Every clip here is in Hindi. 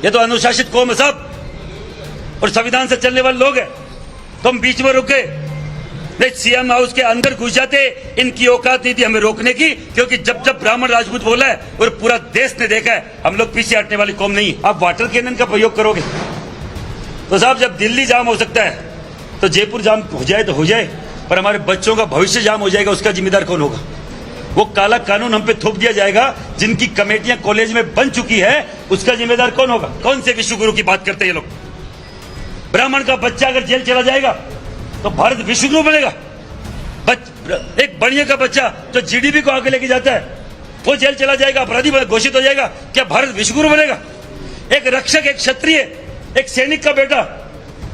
ये तो अनुशासित कौम है साहब, और संविधान से चलने वाले लोग हैं। तो हम बीच में रुक गए, नहीं सीएम हाउस के अंदर घुस जाते। इनकी औकात नहीं थी हमें रोकने की, क्योंकि जब जब ब्राह्मण राजपूत बोला है और पूरा देश ने देखा है, हम लोग पीछे हटने वाली कौम नहीं। आप वाटर कैनन का प्रयोग करोगे तो साहब जब दिल्ली जाम हो सकता है तो जयपुर जाम हो जाए तो हो जाए, पर हमारे बच्चों का भविष्य जाम हो जाएगा, उसका जिम्मेदार कौन होगा? वो काला कानून हम पे थोप दिया जाएगा, जिनकी कमेटियां कॉलेज में बन चुकी है, उसका जिम्मेदार कौन होगा? कौन से विश्व गुरु की बात करते हैं ये लोग? ब्राह्मण का बच्चा अगर जेल चला जाएगा तो भारत विश्व गुरु बनेगा? एक बढ़िया का बच्चा जो जीडीपी को आगे लेके जाता है वो जेल चला जाएगा, अपराधी घोषित हो जाएगा, क्या भारत विश्व गुरु बनेगा? एक रक्षक, एक क्षत्रिय, एक सैनिक का बेटा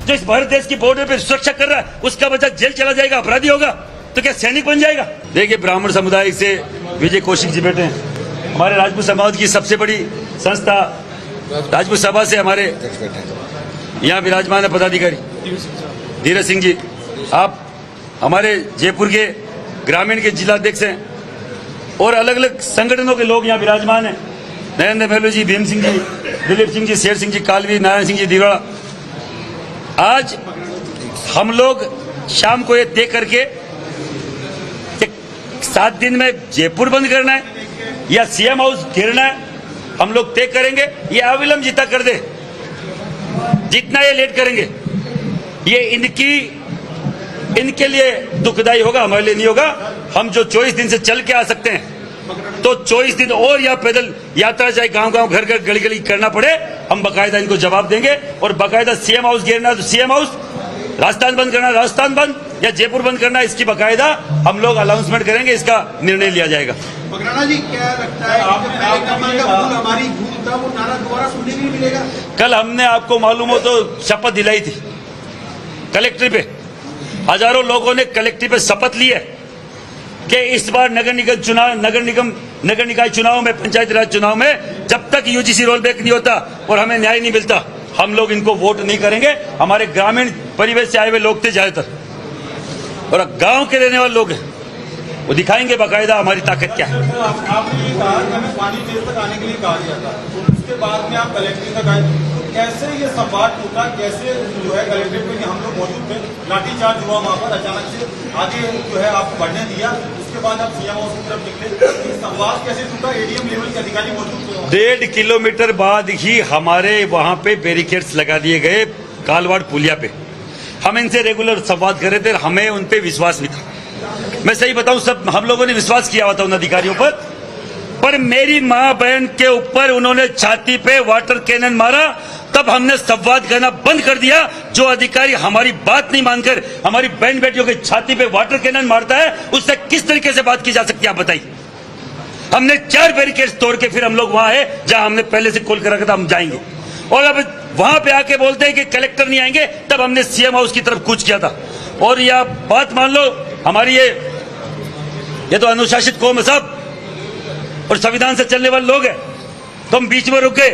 जो इस भारत देश की बॉर्डर पे सुरक्षा कर रहा है, उसका बच्चा जेल चला जाएगा, अपराधी होगा, तो क्या सैनिक बन जाएगा? देखिए, ब्राह्मण समुदाय से विजय कौशिक जी बैठे हैं, हमारे राजपूत समाज की सबसे बड़ी संस्था राजपूत सभा से हमारे यहाँ विराजमान है पदाधिकारी धीरज सिंह जी। आप हमारे जयपुर के ग्रामीण के जिलाध्यक्ष हैं और अलग अलग संगठनों के लोग यहाँ विराजमान हैं, नरेंद्र महलू जी, भीम सिंह जी, दिलीप सिंह जी, शेर सिंह जी, कालवी, नारायण सिंह जी दिरोड़ा। आज हम लोग शाम को ये तय करके 7 दिन में जयपुर बंद करना है या सीएम हाउस घेरना है, हम लोग तय करेंगे। ये अविलंब जितना कर दे, जितना ये लेट करेंगे ये इनके लिए दुखदायी होगा, हमारे लिए नहीं होगा। हम जो 24 दिन से चल के आ सकते हैं तो 24 दिन और या पैदल यात्रा, चाहे गांव गांव, घर घर, गली गली करना पड़े, हम बकायदा इनको जवाब देंगे। और बकायदा सीएम हाउस घेरना तो सीएम हाउस, राजस्थान बंद करना राजस्थान बंद, या जयपुर बंद करना, इसकी बकायदा हम लोग अनाउंसमेंट करेंगे, इसका निर्णय लिया जाएगा। मकराना जी, क्या लगता है हमारी भूल था, वो नारा दोबारा सुनने नहीं मिलेगा? कल हमने आपको मालूम हो तो शपथ दिलाई थी कलेक्टर पे, हजारों लोगों ने कलेक्टर पे शपथ ली है कि इस बार नगर निकाय चुनाव में, पंचायत राज चुनाव में जब तक यूजीसी रोल बैक नहीं होता और हमें न्याय नहीं मिलता, हम लोग इनको वोट नहीं करेंगे। हमारे ग्रामीण परिवेश से आए हुए लोग थे ज्यादातर, और गांव के रहने वाले लोग हैं, वो दिखाएंगे बकायदा हमारी ताकत क्या है। आपने ये कहा कि हमें पानी देर तक आने के लिए कहा गया था, तो उसके बाद में आप कलेक्ट्रेट तक आए, तो कैसे ये संवाद टूटा? कैसे जो है कलेक्ट्रेट में हम लोग मौजूद थे, लाठीचार्ज हुआ वहाँ पर, अचानक से आगे जो है आप बढ़ने दिया, उसके बाद आप सीएम हाउस की तरफ निकले, ये संवाद कैसे टूटा? एडीएम लेवल के अधिकारी मौजूद थे। 1.5 किलोमीटर बाद ही हमारे वहां पे बैरिकेड्स लगा दिए गए कालवाड़ पुलिया पे। हम इनसे रेगुलर संवाद कर रहे थे, हमें उन पे विश्वास भी था। मैं सही बताऊं, सब हम लोगों ने विश्वास किया हुआ था उन अधिकारियों पर मेरी मां बहन के ऊपर उन्होंने छाती पे वाटर कैनन मारा, तब हमने संवाद करना बंद कर दिया। जो अधिकारी हमारी बात नहीं मानकर हमारी बहन बेटियों की छाती पे वाटर कैनन मारता है, उससे किस तरीके से बात की जा सकती है, आप बताइए। हमने 4 बैरिकेड्स तोड़ के फिर हम लोग वहां है जहां हमने पहले से कॉल कर रखा था, हम जाएंगे। और अब वहां पे आके बोलते हैं कि कलेक्टर नहीं आएंगे, तब हमने सीएम हाउस की तरफ कूच किया था। और यह बात मान लो, हमारी ये तो अनुशासित कौम है साहब, और संविधान से चलने वाले लोग हैं। तो हम बीच में रुक गए,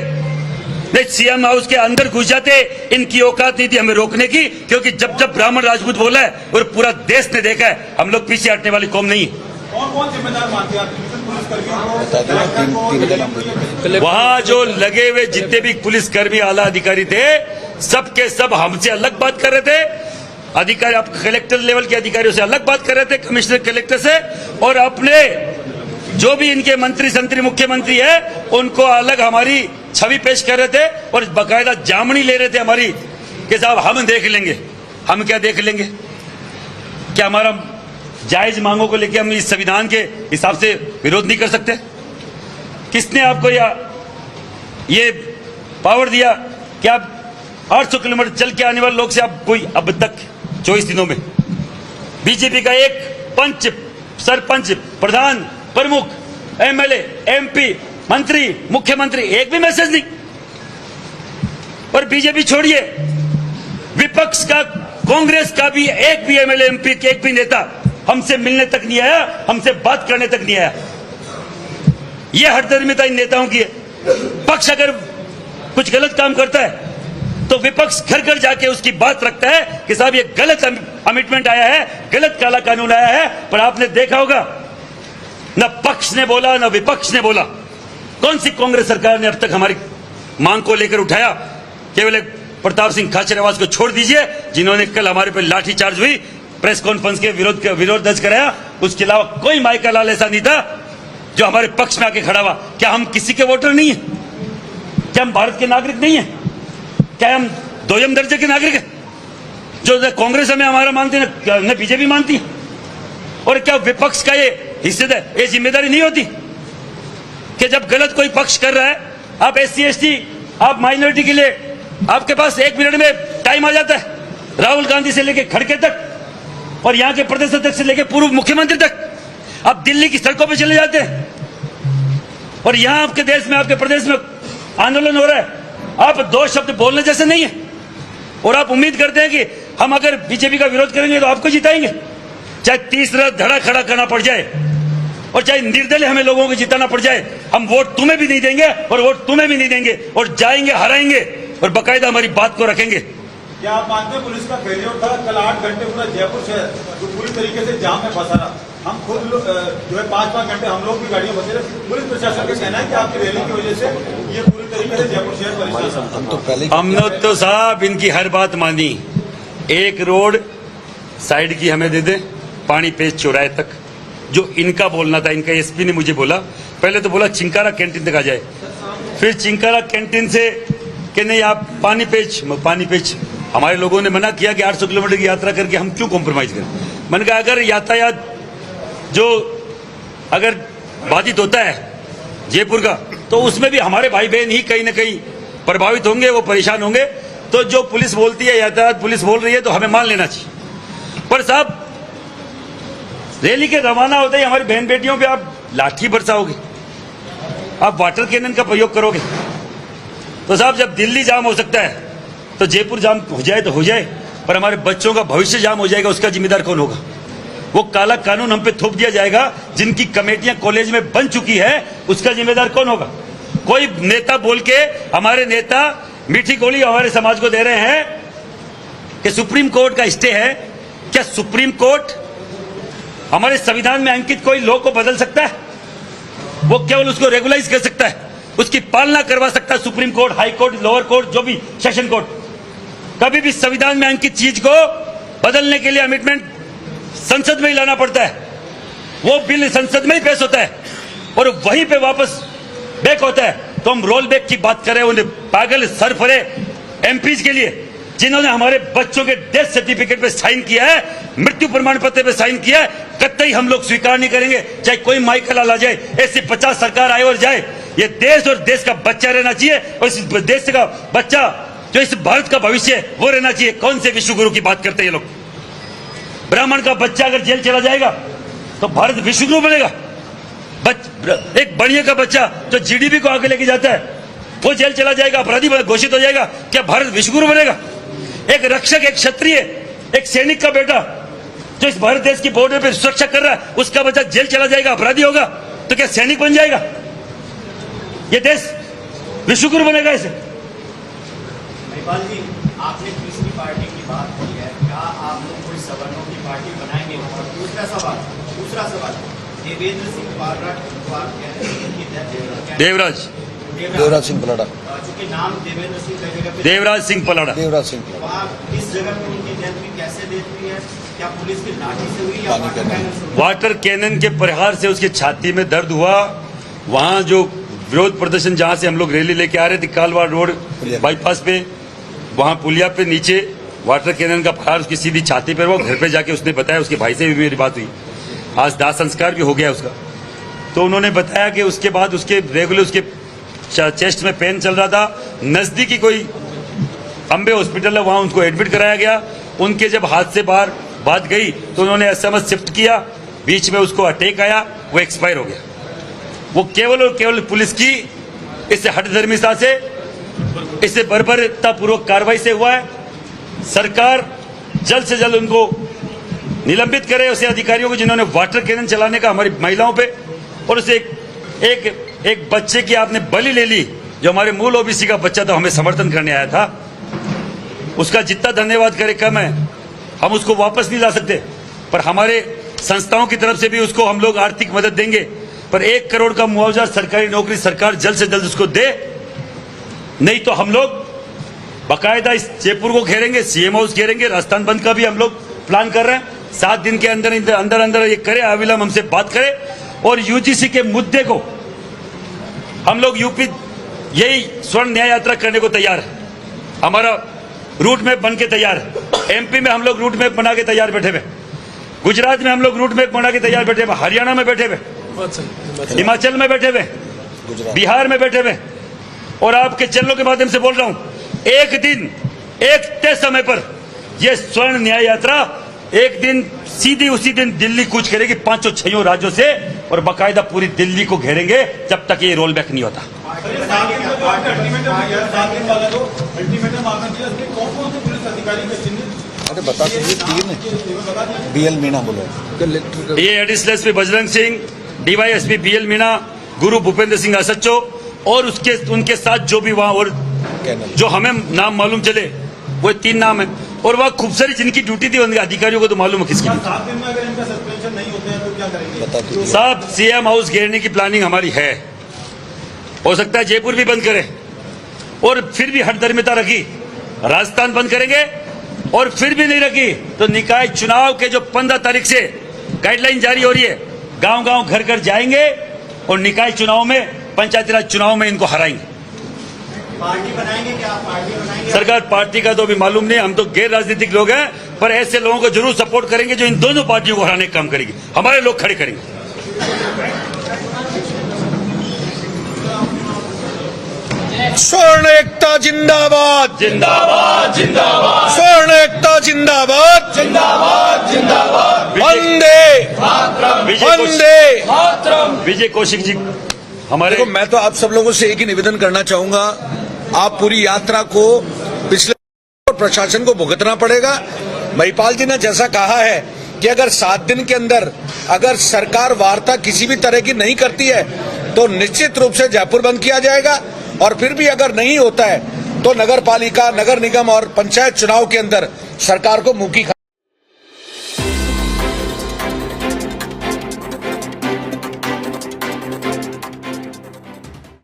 नहीं सीएम हाउस के अंदर घुस जाते। इनकी औकात नहीं थी हमें रोकने की, क्योंकि जब जब ब्राह्मण राजपूत बोला है और पूरा देश ने देखा है, हम लोग पीछे हटने वाली कौम नहीं है। कौन जिम्मेदार मानते हैं आप? वहां जो लगे हुए जितने भी पुलिसकर्मी, आला अधिकारी थे, सबके सब हमसे अलग बात कर रहे थे। अधिकारी, आप कलेक्टर लेवल के अधिकारियों से अलग बात कर रहे थे, कमिश्नर कलेक्टर से, और अपने जो भी इनके मंत्री संतरी मुख्यमंत्री है उनको अलग हमारी छवि पेश कर रहे थे, और बकायदा जामनी ले रहे थे हमारी कि साहब हम देख लेंगे। हम क्या देख लेंगे? क्या हमारा जायज मांगों को लेकर हम इस संविधान के हिसाब से विरोध नहीं कर सकते? किसने आपको ये पावर दिया कि आप 800 किलोमीटर चल के आने वाले लोग से आप कोई अब तक 24 दिनों में बीजेपी का एक पंच, सरपंच, प्रधान, प्रमुख, एमएलए, एमपी, मंत्री, मुख्यमंत्री, एक भी मैसेज नहीं। और बीजेपी छोड़िए, विपक्ष का, कांग्रेस का भी एक भी एमएलए, एमपी, एक भी नेता हमसे मिलने तक नहीं आया, हमसे बात करने तक नहीं आया। यह हठधर्मिता इन नेताओं की है। पक्ष अगर कुछ गलत काम करता है तो विपक्ष घर घर जाके उसकी बात रखता है कि साहब ये गलत अमिटमेंट आया है, गलत काला कानून आया है। पर आपने देखा होगा, न पक्ष ने बोला न विपक्ष ने बोला। कौन सी कांग्रेस सरकार ने अब तक हमारी मांग को लेकर उठाया, केवल एक प्रताप सिंह खाचरियावास को छोड़ दीजिए जिन्होंने कल हमारे पर लाठीचार्ज हुई, प्रेस कॉन्फ्रेंस के विरोध दर्ज कराया। उसके अलावा कोई माइका लाल ऐसा नहीं था जो हमारे पक्ष में आके खड़ा हुआ। क्या हम किसी के वोटर नहीं है? क्या हम भारत के नागरिक नहीं है? क्या हम दोयम दर्जे के नागरिक है? जो कांग्रेस हमें हमारा मानते हैं न बीजेपी मानती है। और क्या विपक्ष का ये हिस्सेदार, ये जिम्मेदारी नहीं होती कि जब गलत कोई पक्ष कर रहा है, आप SC ST, आप माइनॉरिटी के लिए आपके पास 1 मिनट में टाइम आ जाता है, राहुल गांधी से लेकर खड़गे तक और यहां के प्रदेश अध्यक्ष से लेकर पूर्व मुख्यमंत्री तक आप दिल्ली की सड़कों पर चले जाते हैं और यहां आपके देश में, आपके प्रदेश में आंदोलन हो रहा है। आप 2 शब्द बोलने जैसे नहीं है और आप उम्मीद करते हैं कि हम अगर बीजेपी का विरोध करेंगे तो आपको जिताएंगे, चाहे तीसरा धड़ा खड़ा करना पड़ जाए और चाहे निर्दलीय हमें लोगों को जिताना पड़ जाए। हम वोट तुम्हें भी नहीं देंगे और वोट तुम्हें भी नहीं देंगे और जाएंगे, हराएंगे और बाकायदा हमारी बात को रखेंगे। क्या आप मानते हैं पुलिस का फेलियर था? कल 8 घंटे पूरा जयपुर शहर जो पूरी तरीके से जाम में फंसा रहा, हम खुद जो है 5-5 घंटे हम लोग भी गाड़ियों फंसे रहे। पुलिस प्रशासन का कहना है कि आपकी रैली की वजह से ये पूरी तरीके से जयपुर शहर परेशान। हमने तो साहब इनकी हर बात मानी। एक रोड साइड की हमें दे दे, पानी पेज चौराहे तक, जो इनका बोलना था। इनका SP ने मुझे बोला, पहले तो बोला चिंकारा कैंटीन तक आ जाए, फिर चिंकारा कैंटीन से कि नहीं आप पानी पेज। हमारे लोगों ने मना किया कि 800 किलोमीटर की यात्रा करके हम क्यों कॉम्प्रोमाइज करें। मैंने कहा अगर यातायात जो अगर बाधित होता है जयपुर का, तो उसमें भी हमारे भाई बहन ही कहीं ना कहीं प्रभावित होंगे, वो परेशान होंगे। तो जो पुलिस बोलती है, यातायात पुलिस बोल रही है, तो हमें मान लेना चाहिए। पर साहब रैली के रवाना होते ही हमारी बहन बेटियों पे आप लाठी बरसाओगे, आप वाटर कैनन का प्रयोग करोगे, तो साहब जब दिल्ली जाम हो सकता है तो जयपुर जाम हो जाए तो हो जाए, पर हमारे बच्चों का भविष्य जाम हो जाएगा, उसका जिम्मेदार कौन होगा? वो काला कानून हम पे थोप दिया जाएगा, जिनकी कमेटियां कॉलेज में बन चुकी है, उसका जिम्मेदार कौन होगा? कोई नेता बोल के, हमारे नेता मीठी गोली हमारे समाज को दे रहे हैं कि सुप्रीम कोर्ट का स्टे है। क्या सुप्रीम कोर्ट हमारे संविधान में अंकित कोई लॉ को बदल सकता है? वो केवल उसको रेगुलाइज कर सकता है, उसकी पालना करवा सकता है supreme court, high court, lower court, जो भी सेशन कोर्ट। कभी भी संविधान में अंकित चीज को बदलने के लिए अमेंडमेंट संसद में ही लाना पड़ता है। वो बिल संसद में ही पेश होता है और वहीं पे वापस बैक होता है। तो हम रोल बैक की बात कर रहे हैं उन्हें पागल सरफरे MPs के लिए, जिन्होंने हमारे बच्चों के डेथ सर्टिफिकेट पे साइन किया है, मृत्यु प्रमाण पत्र पे साइन किया है। कतई हम लोग स्वीकार नहीं करेंगे, चाहे कोई माइकल लाल आ जाए, ऐसी 50 सरकार आए और जाए। ये देश और देश का बच्चा रहना चाहिए और इस देश का बच्चा जो इस भारत का भविष्य है वो रहना चाहिए। कौन से विश्व गुरु की बात करते हैं ये लोग? ब्राह्मण का बच्चा अगर जेल चला जाएगा तो भारत विश्व गुरु बनेगा? एक बढ़िया का बच्चा जो GDP को आगे लेके जाता है वो जेल चला जाएगा, अपराधी घोषित हो जाएगा, क्या भारत विश्व गुरु बनेगा? एक रक्षक, एक क्षत्रिय, एक सैनिक का बेटा जो इस भारत देश की बॉर्डर पे सुरक्षा कर रहा है, उसका बच्चा जेल चला जाएगा, अपराधी होगा, तो क्या सैनिक बन जाएगा? ये देश विश्व गुरु बनेगा इसे? महिपाल जी, आपने तीसरी पार्टी की बात की है, क्या आप लोग कोई सवर्णों की पार्टी बनाएंगे? और दूसरा सवाल देवेंद्र सिंह पालड़ा देवराज सिंह पलाड़ा, चूंकि नाम देवेंद्र सिंह का जगह पे देवराज सिंह पलाड़ा। इस जगह पे उनकी डेथ भी कैसे डेथ हुई है? क्या पुलिस की लाठी से हुई या वाटर कैनन से हुई? वाटर कैनन के प्रहार से उसकी छाती में दर्द हुआ। वहां जो विरोध प्रदर्शन जहां से हम लोग रैली लेके आ रहे थे, कालवाड़ रोड बाईपास पे, वहां पुलिया पे नीचे वाटर कैनन का प्रहार उसकी सीधी छाती पर हुआ। घर पे जाके उसने बताया, उसके भाई से भी मेरी बात हुई, आज दाह संस्कार भी हो गया उसका। तो उन्होंने बताया कि उसके बाद उसके रेगुलर उसके चेस्ट में पेन चल रहा था। नजदीकी कोई अंबे हॉस्पिटल है, वहां उनको एडमिट कराया गया। उनके जब हाथ से बाहर बात गई तो उन्होंने SMS शिफ्ट किया, बीच में उसको अटैक आया, वो एक्सपायर हो गया। वो केवल और केवल पुलिस की इससे हठधर्मिता से, इससे बर्बरतापूर्वक कार्रवाई से हुआ है। सरकार जल्द से जल्द उनको निलंबित करे, उसे अधिकारियों को जिन्होंने वाटर कैनन चलाने का हमारी महिलाओं पे, और उसे एक बच्चे की आपने बलि ले ली, जो हमारे मूल OBC का बच्चा था, हमें समर्थन करने आया था। उसका जितना धन्यवाद करे कम है, हम उसको वापस नहीं ला सकते, पर हमारे संस्थाओं की तरफ से भी उसको हम लोग आर्थिक मदद देंगे। पर 1 करोड़ का मुआवजा, सरकारी नौकरी सरकार जल्द से जल्द उसको दे, नहीं तो हम लोग बाकायदा इस जयपुर को घेरेंगे, सीएम हाउस घेरेंगे, राजस्थान बंद का भी हम लोग प्लान कर रहे हैं। 7 दिन के अंदर ये करे, अविलंब हमसे बात करे और यूजीसी के मुद्दे को हम लोग यूपी यही स्वर्ण न्याय यात्रा करने को तैयार है। हमारा रूट मैप बन के तैयार है। एमपी में हम लोग रूट मैप बना के तैयार बैठे हुए, गुजरात में हम लोग रूट मैप बना के तैयार बैठे हुए, हरियाणा में बैठे हुए, हिमाचल में बैठे हुए, बिहार में बैठे हुए। और आपके चैनलों के माध्यम से बोल रहा हूं, एक दिन एक तय समय पर यह स्वर्ण न्याय यात्रा एक दिन सीधी उसी दिन दिल्ली कूच करेगी 5-6 राज्यों से और बाकायदा पूरी दिल्ली को घेरेंगे जब तक ये रोल बैक नहीं होता। अरे बता दीजिए, 3 है। बीएल मीणा बोलो। ये additional SP Bajrang Singh, DYSP BL Meena, Guru Bhupendra Singh असच्चो और उनके साथ जो भी वहां और जो हमें नाम मालूम चले वो 3 नाम है। और वहाँ खूब सारी जिनकी ड्यूटी थी उनके अधिकारियों को तो मालूम है किसकी। 7 दिन में अगर इनका सस्पेंशन नहीं होता है तो क्या करेंगे? बता दीजिए साहब, सीएम हाउस घेरने की प्लानिंग हमारी है। हो सकता है जयपुर भी बंद करें और फिर भी हठधर्मिता रखी, राजस्थान बंद करेंगे और फिर भी नहीं रखी तो निकाय चुनाव के जो 15 तारीख से गाइडलाइन जारी हो रही है, गांव-गांव घर-घर जाएंगे और निकाय चुनाव में, पंचायती राज चुनाव में इनको हराएंगे। पार्टी बनाएंगे क्या? पार्टी बनाएंगे? सरकार पार्टी का तो अभी मालूम नहीं, हम तो गैर राजनीतिक लोग हैं, पर ऐसे लोगों को जरूर सपोर्ट करेंगे जो इन दोनों पार्टियों को हराने का काम करेगी। हमारे लोग खड़े करेंगे। स्वर्ण एकता जिंदाबाद, जिंदाबाद जिंदाबाद स्वर्ण एकता जिंदाबाद, जिंदाबाद जिंदाबाद। वंदे वंदे। विजय कौशिक जी हमारे। देखो, मैं तो आप सब लोगों से एक ही निवेदन करना चाहूंगा, आप पूरी यात्रा को पिछले प्रशासन को भुगतना पड़ेगा। महिपाल जी ने जैसा कहा है कि अगर 7 दिन के अंदर अगर सरकार वार्ता किसी भी तरह की नहीं करती है तो निश्चित रूप से जयपुर बंद किया जाएगा और फिर भी अगर नहीं होता है तो नगर पालिका, नगर निगम और पंचायत चुनाव के अंदर सरकार को मुंह की